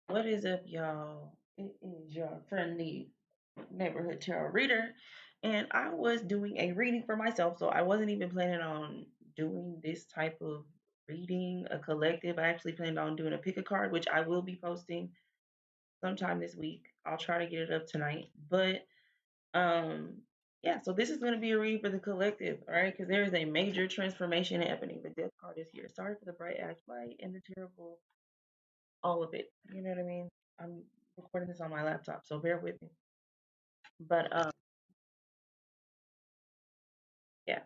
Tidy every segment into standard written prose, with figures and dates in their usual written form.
What is up, y'all? It is your friendly neighborhood tarot reader, and I was doing a reading for myself, so I wasn't even planning on doing this type of reading, a collective. I actually planned on doing a pick a card, which I will be posting sometime this week. I'll try to get it up tonight, but um, yeah. So this is going to be a reading for the collective, all right? Because there is a major transformation happening. The death card is here. Sorry for the bright ash light and the terrible all of it. You know what I mean? I'm recording this on my laptop, so bear with me. But yeah.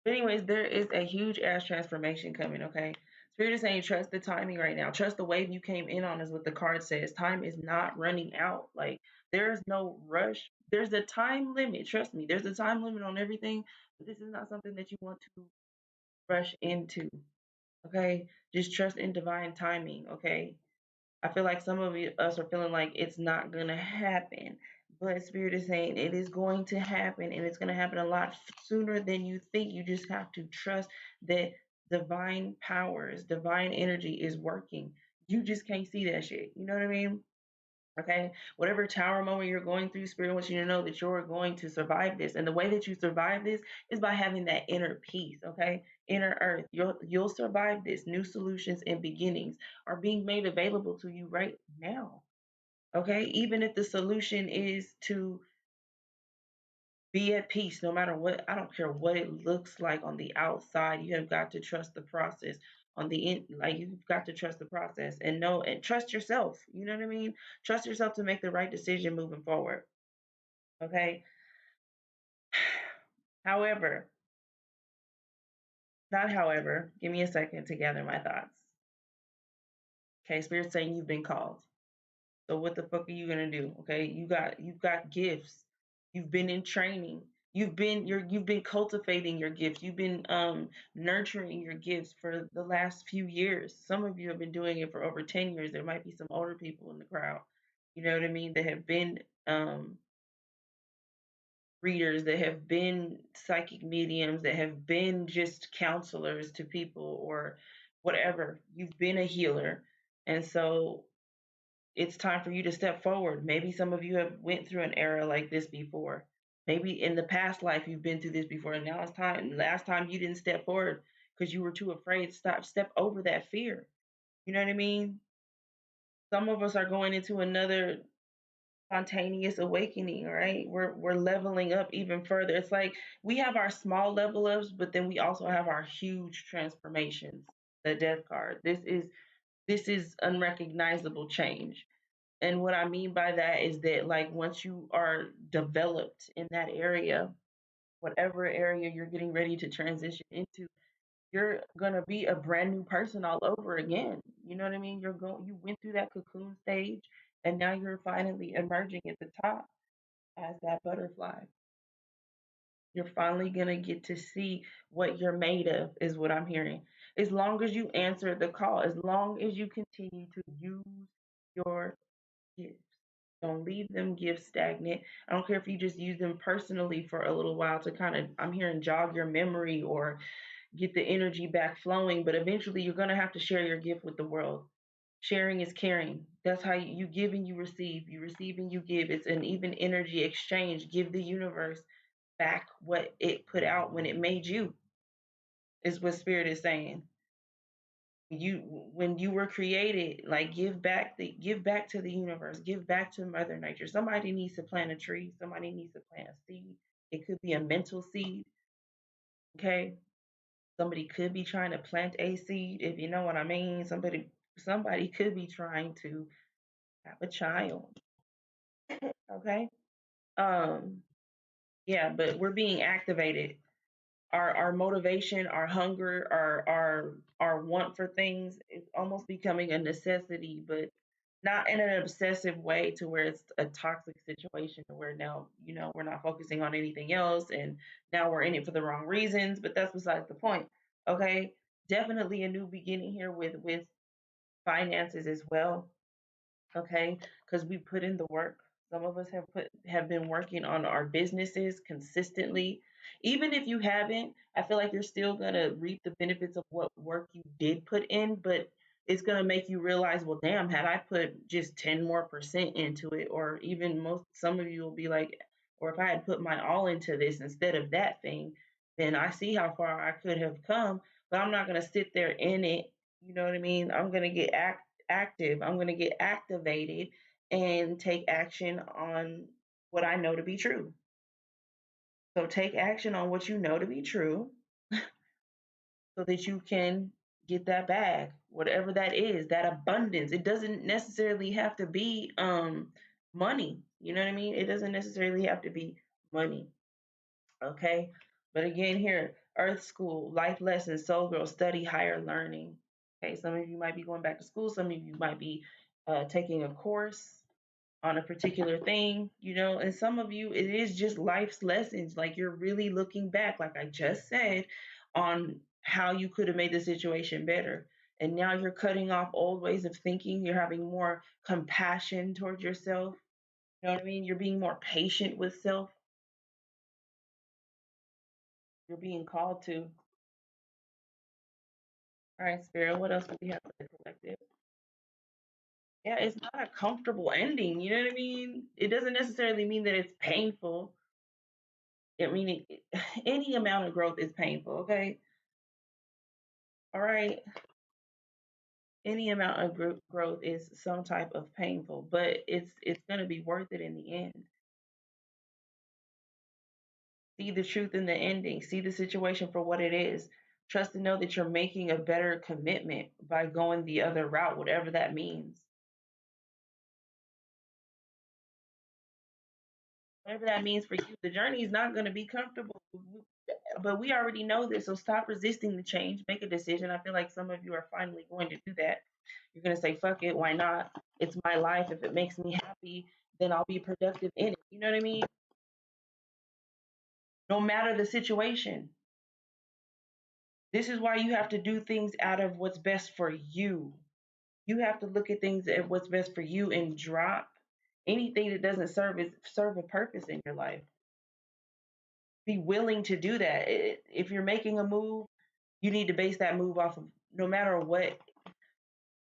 But anyways, there is a huge ass transformation coming. Okay, Spirit is saying trust the timing right now. Trust the wave you came in on, is what the card says. Time is not running out. Like there is no rush. There's a time limit. Trust me. There's a time limit on everything. But this is not something that you want to rush into. Okay, just trust in divine timing. Okay, I feel like some of us are feeling like it's not going to happen. But Spirit is saying it is going to happen, and it's going to happen a lot sooner than you think. You just have to trust that divine powers, divine energy is working. You just can't see that shit. You know what I mean? Okay. Whatever tower moment you're going through, Spirit wants you to know that you're going to survive this. And the way that you survive this is by having that inner peace. Okay. Inner earth. You'll survive this. New solutions and beginnings are being made available to you right now. Okay. Even if the solution is to be at peace no matter what. I don't care what it looks like on the outside. You have got to trust the process. On the in, like you've got to trust the process and know and trust yourself. You know what I mean? Trust yourself to make the right decision moving forward. Okay. However, not however, give me a second to gather my thoughts. Okay, Spirit's saying you've been called. So what the fuck are you gonna do? Okay, you've got gifts. You've been in training. You've been cultivating your gifts. You've been nurturing your gifts for the last few years. Some of you have been doing it for over 10 years. There might be some older people in the crowd. You know what I mean? That have been readers, that have been psychic mediums, that have been just counselors to people or whatever. You've been a healer. And so it's time for you to step forward. Maybe some of you have went through an era like this before. Maybe in the past life you've been through this before, and now it's time. Last time you didn't step forward because you were too afraid. Step over that fear. You know what I mean? Some of us are going into another spontaneous awakening, right? We're leveling up even further. It's like we have our small level ups, but then we also have our huge transformations. The death card. This is unrecognizable change. And what I mean by that is that, like, once you are developed in that area, whatever area you're getting ready to transition into, you're gonna be a brand new person all over again. You know what I mean? You went through that cocoon stage, and now you're finally emerging at the top as that butterfly. You're finally gonna get to see what you're made of, is what I'm hearing. As long as you answer the call, as long as you continue to use your gifts. Don't leave them gifts stagnant. I don't care if you just use them personally for a little while to kind of, I'm hearing, jog your memory or get the energy back flowing, but eventually you're going to have to share your gift with the world. Sharing is caring. That's how you give and you receive. You receive and you give. It's an even energy exchange. Give the universe back what it put out when it made you, is what Spirit is saying. You, when you were created, like, give back to the universe, give back to Mother Nature. Somebody needs to plant a tree, somebody needs to plant a seed. It could be a mental seed. Okay, somebody could be trying to plant a seed, if you know what I mean. Somebody could be trying to have a child. Okay. um yeah, but we're being activated. Our motivation, our hunger, our want for things is almost becoming a necessity, but not in an obsessive way to where it's a toxic situation where now, we're not focusing on anything else and now we're in it for the wrong reasons, but that's besides the point. Okay? Definitely a new beginning here with finances as well. Okay, because we put in the work. Some of us have been working on our businesses consistently. Even if you haven't, I feel like you're still gonna reap the benefits of what work you did put in, but it's going to make you realize, well, damn, had I put just 10 more percent into it, or even some of you will be like, or if I had put my all into this instead of that thing, then I see how far I could have come. But I'm not going to sit there in it. You know what I mean? I'm going to get active. I'm going to get activated and take action on what I know to be true. So take action on what you know to be true so that you can get that bag, whatever that is, that abundance. It doesn't necessarily have to be money. You know what I mean? It doesn't necessarily have to be money. Okay. But again, here, Earth School, life lessons, soul growth, study, higher learning. Okay. Some of you might be going back to school. Some of you might be taking a course on a particular thing, and some of you, it is just life's lessons. Like you're really looking back, like I just said, on how you could have made the situation better. And now you're cutting off old ways of thinking. You're having more compassion towards yourself. You know what I mean? You're being more patient with self. You're being called to. All right, Spirit, what else do we have for the collective? Yeah, it's not a comfortable ending. You know what I mean? It doesn't necessarily mean that it's painful. I mean, any amount of growth is painful, okay? All right. Any amount of growth is some type of painful, but it's going to be worth it in the end. See the truth in the ending. See the situation for what it is. Trust and know that you're making a better commitment by going the other route, whatever that means. Whatever that means for you, the journey is not going to be comfortable, but we already know this. So stop resisting the change. Make a decision. I feel like some of you are finally going to do that. You're going to say, fuck it, why not? It's my life. If it makes me happy, then I'll be productive in it. You know what I mean? No matter the situation. This is why you have to do things out of what's best for you. You have to look at things at what's best for you and drop anything that doesn't serve a purpose in your life. Be willing to do that. If you're making a move, you need to base that move off of, no matter what,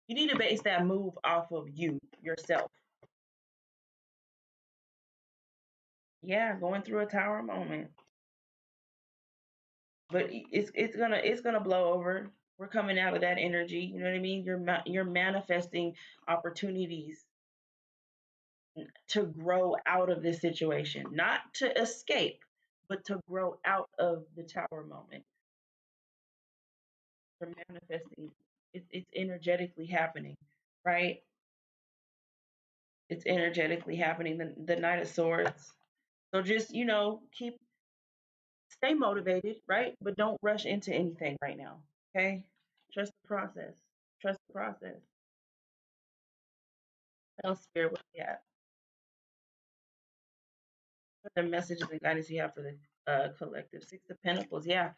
you need to base that move off of you, yourself. Yeah, going through a tower moment. But it's gonna blow over. We're coming out of that energy. You know what I mean? You're manifesting opportunities to grow out of this situation, not to escape, but to grow out of the tower moment. You're manifesting. It's energetically happening, right? It's energetically happening. The Knight of Swords. So just stay motivated, right? But don't rush into anything right now. Okay? Trust the process. Trust the process. What else, Spirit? What we have? What the messages and guidance you have for the collective? Six of Pentacles. Yeah,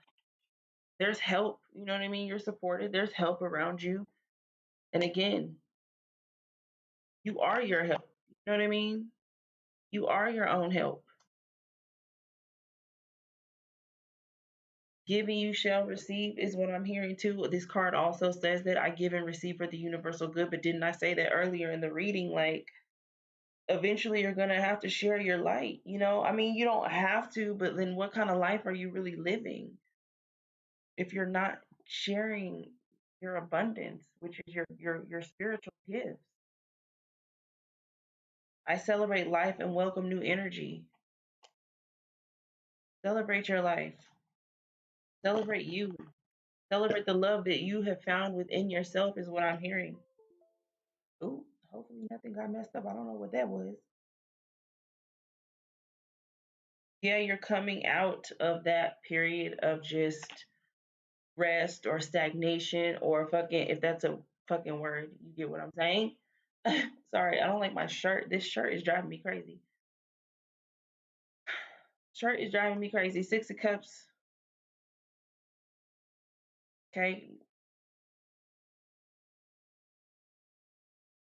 there's help. You know what I mean? You're supported. There's help around you. And again, you are your help. You know what I mean? You are your own help. Giving you shall receive is what I'm hearing too. This card also says that I give and receive for the universal good. But didn't I say that earlier in the reading? Like, eventually you're going to have to share your light. I mean, you don't have to, but then what kind of life are you really living if you're not sharing your abundance, which is your spiritual gifts? I celebrate life and welcome new energy. Celebrate your life. Celebrate you. Celebrate the love that you have found within yourself, is what I'm hearing. Ooh, hopefully nothing got messed up. I don't know what that was. Yeah, you're coming out of that period of just rest or stagnation, or fucking, if that's a fucking word, you get what I'm saying? Sorry, I don't like my shirt. This shirt is driving me crazy. Shirt is driving me crazy. Six of Cups. Okay.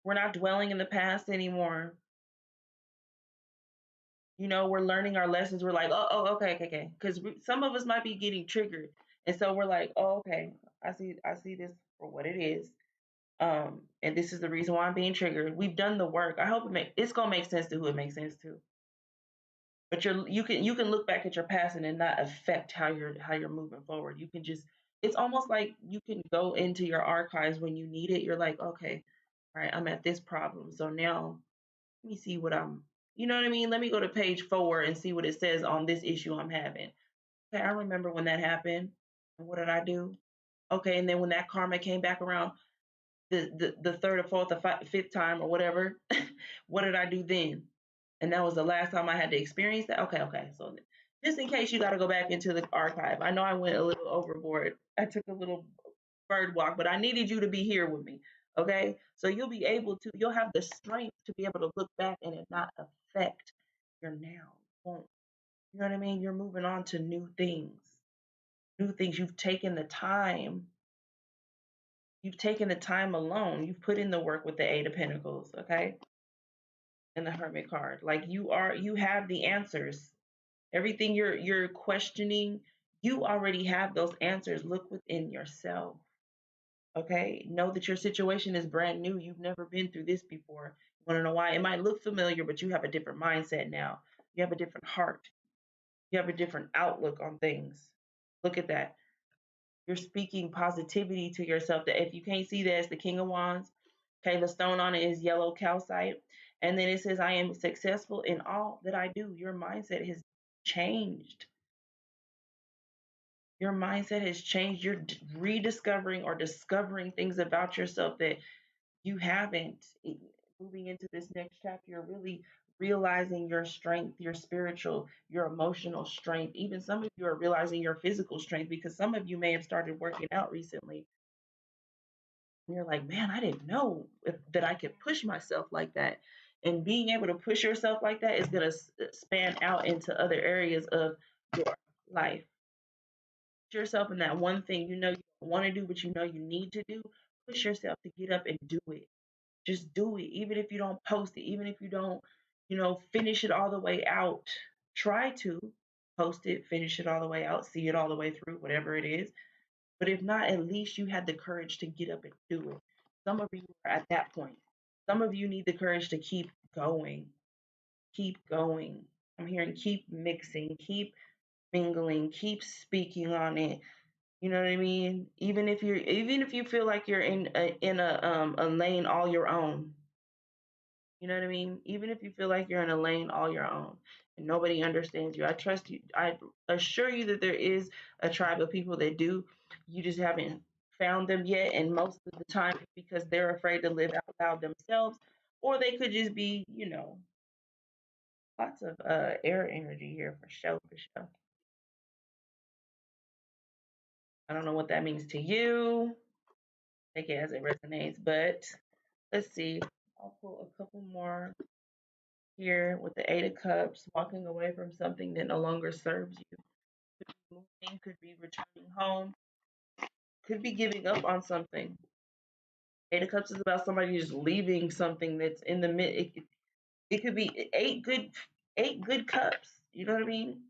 We're not dwelling in the past anymore. We're learning our lessons. We're like, okay, okay, okay. Because some of us might be getting triggered. And so we're like, oh, okay, I see this for what it is. And this is the reason why I'm being triggered. We've done the work. I hope it's gonna make sense to who it makes sense to. But you can look back at your past and it not affect how you're moving forward. You can just it's almost like you can go into your archives when you need it. You're like, okay, all right, I'm at this problem. So now let me see what I'm you know what I mean? Let me go to page 4 and see what it says on this issue I'm having. Okay, I remember when that happened. And what did I do? Okay, and then when that karma came back around the third or fourth or fifth time or whatever, what did I do then? And that was the last time I had to experience that. Okay, okay. So just in case you got to go back into the archive, I know I went a little overboard. I took a little bird walk, but I needed you to be here with me. Okay, so you'll have the strength to be able to look back and it not affect your now. Won't you know what I mean? You're moving on to new things. New things. You've taken the time alone. You've put in the work with the Eight of Pentacles, okay? And the Hermit card. Like you have the answers. Everything you're questioning, you already have those answers. Look within yourself. Okay? Know that your situation is brand new. You've never been through this before. You want to know why? It might look familiar, but you have a different mindset now. You have a different heart. You have a different outlook on things. Look at that. You're speaking positivity to yourself. That if you can't see that, it's the King of Wands. Okay, the stone on it is yellow calcite. And then it says, I am successful in all that I do. Your mindset has changed. Your mindset has changed. You're rediscovering or discovering things about yourself that you haven't. Moving into this next chapter, you're really realizing your strength, your spiritual, your emotional strength. Even some of you are realizing your physical strength because some of you may have started working out recently. And you're like, man, I didn't know that I could push myself like that. And being able to push yourself like that is going to span out into other areas of your life. Push yourself in that one thing you know you don't want to do, but you know you need to do. Push yourself to get up and do it. Just do it. Even if you don't post it, even if you don't, finish it all the way out. Try to post it, finish it all the way out, see it all the way through, whatever it is. But if not, at least you had the courage to get up and do it. Some of you are at that point. Some of you need the courage to keep going. Keep going. I'm hearing keep mixing, keep mingling, keep speaking on it. You know what I mean? Even if you feel like you're in a lane all your own. You know what I mean? Even if you feel like you're in a lane all your own and nobody understands you, I trust you. I assure you that there is a tribe of people that do. You just haven't found them yet. And most of the time, it's because they're afraid to live out loud themselves, or they could just be, lots of air energy here for sure, for sure. I don't know what that means to you. Take it as it resonates, but let's see. I'll pull a couple more here with the Eight of Cups, walking away from something that no longer serves you. Could be moving, could be returning home, could be giving up on something. Eight of Cups is about somebody just leaving something that's in the mid. It could be eight good cups. You know what I mean?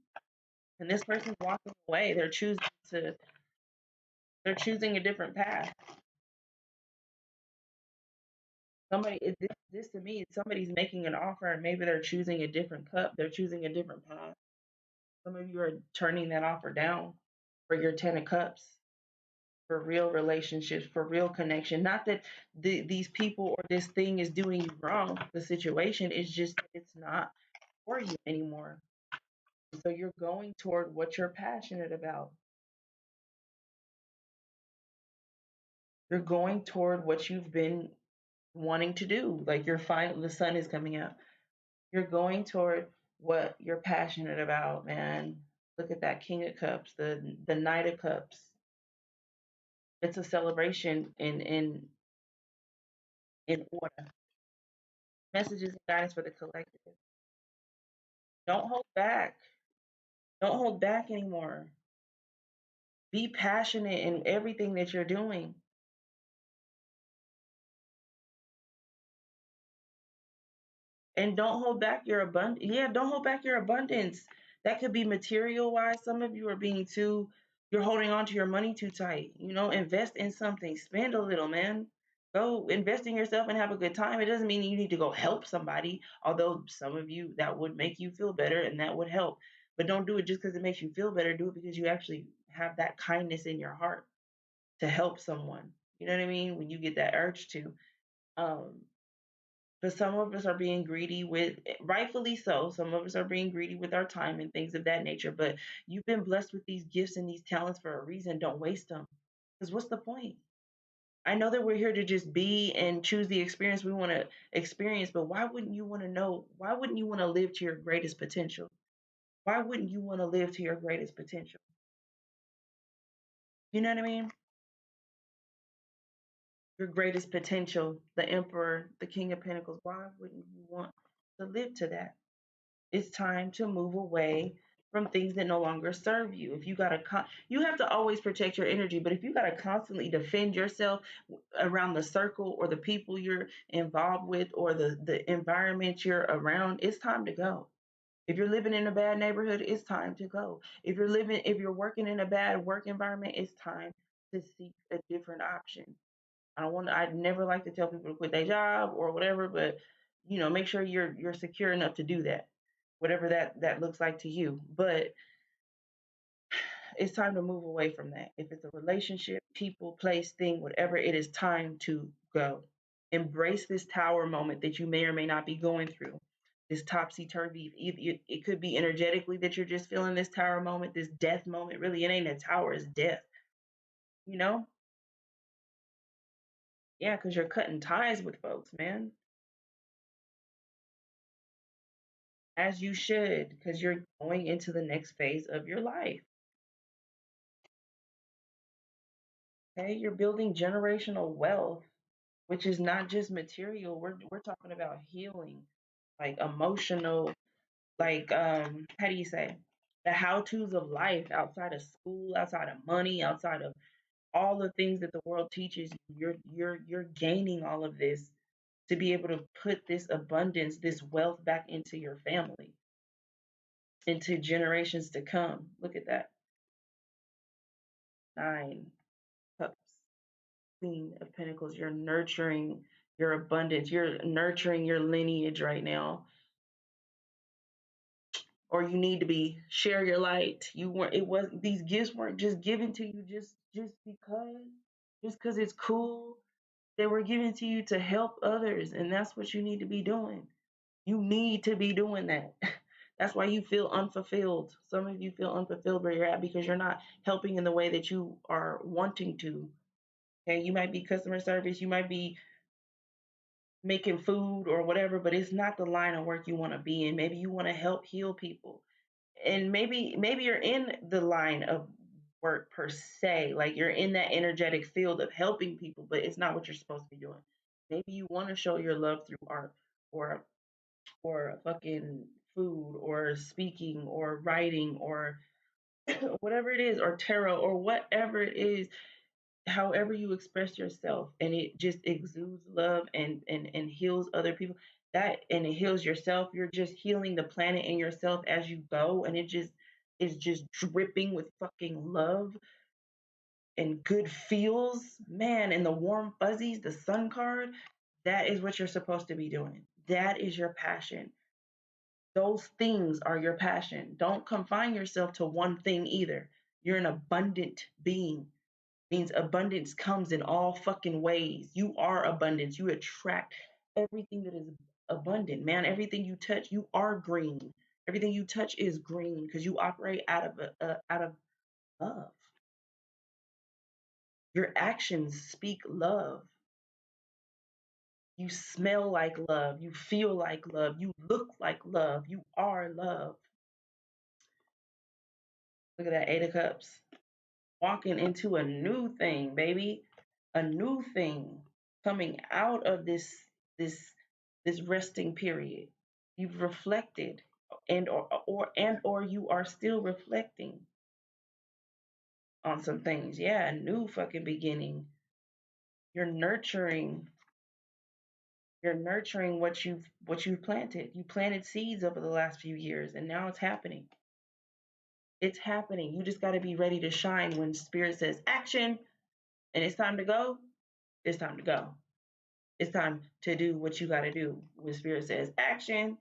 And this person's walking away. They're choosing a different path. This to me, somebody's making an offer and maybe they're choosing a different cup. They're choosing a different path. Some of you are turning that offer down for your 10 of Cups, for real relationships, for real connection. Not that these people or this thing is doing you wrong. The situation is just it's not for you anymore. So you're going toward what you're passionate about. You're going toward what you've been wanting to do. Like the sun is coming out. You're going toward what you're passionate about, man. Look at that King of Cups, the Knight of Cups. It's a celebration in order. Messages and guidance for the collective. Don't hold back. Don't hold back anymore. Be passionate in everything that you're doing. And don't hold back your abundance. Yeah, don't hold back your abundance. That could be material wise. Some of you are you're holding on to your money too tight. Invest in something. Spend a little, man. Go invest in yourself and have a good time. It doesn't mean you need to go help somebody, although some of you that would make you feel better and that would help. But don't do it just because it makes you feel better. Do it because you actually have that kindness in your heart to help someone. You know what I mean? When you get that urge to. Um, but some of us are being greedy with, rightfully so, some of us are being greedy with our time and things of that nature. But you've been blessed with these gifts and these talents for a reason. Don't waste them. Because what's the point? I know that we're here to just be and choose the experience we want to experience, but why wouldn't you want to know? Why wouldn't you want to live to your greatest potential? Why wouldn't you want to live to your greatest potential? You know what I mean? Your greatest potential, the emperor, the king of pentacles. Why wouldn't you want to live to that? It's time to move away from things that no longer serve you. If you got to you have to always protect your energy, but if you got to constantly defend yourself around the circle or the people you're involved with or the environment you're around, it's time to go. If you're living in a bad neighborhood, it's time to go. If you're working in a bad work environment, it's time to seek a different option. I'd never like to tell people to quit their job or whatever, but make sure you're secure enough to do that, whatever that looks like to you. But it's time to move away from that. If it's a relationship, people, place, thing, whatever, it is time to go. Embrace this tower moment that you may or may not be going through. This topsy turvy. It could be energetically that you're just feeling this tower moment, this death moment. Really, it ain't a tower, it's death. You know? Yeah, because you're cutting ties with folks, man. As you should, because you're going into the next phase of your life. Okay, you're building generational wealth, which is not just material. We're talking about healing, like emotional, like how do you say? The how-tos of life outside of school, outside of money, outside of all the things that the world teaches you. You're gaining all of this to be able to put this abundance, this wealth back into your family, into generations to come. Look at that. 9 cups. Queen of Pentacles. You're nurturing your abundance. You're nurturing your lineage right now. Or you need to be share your light. You weren't it was These gifts weren't just given to you just because it's cool. They were given to you to help others, and that's what you need to be doing. You need to be doing that. That's why you feel unfulfilled. Some of you feel unfulfilled where you're at because you're not helping in the way that you are wanting to. Okay, you might be customer service, you might be making food or whatever, but it's not the line of work you want to be in. Maybe you want to help heal people. And maybe you're in the line of work per se, like you're in that energetic field of helping people, but it's not what you're supposed to be doing. Maybe you want to show your love through art or fucking food or speaking or writing or whatever it is, or tarot or whatever it is, however you express yourself, and it just exudes love and heals other people, that and it heals yourself. You're just healing the planet and yourself as you go, and it just is just dripping with fucking love and good feels, man. And the warm fuzzies, the sun card, that is what you're supposed to be doing. That is your passion. Those things are your passion. Don't confine yourself to one thing either. You're an abundant being. Means abundance comes in all fucking ways. You are abundance. You attract everything that is abundant, man. Everything you touch, you are green. Everything you touch is green because you operate out of love. Your actions speak love. You smell like love. You feel like love. You look like love. You are love. Look at that 8 of Cups. Walking into a new thing, baby. A new thing coming out of this this resting period. You've reflected and or you are still reflecting on some things. Yeah, a new fucking beginning. You're nurturing what you've planted. You planted seeds over the last few years and now it's happening. It's happening. You just got to be ready to shine when spirit says action and it's time to go. It's time to go. It's time to do what you got to do. When Spirit says action,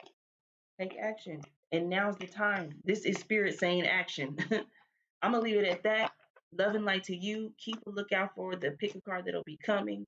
take action. And now's the time. This is Spirit saying action. I'm going to leave it at that. Love and light to you. Keep a lookout for the pick a card that'll be coming.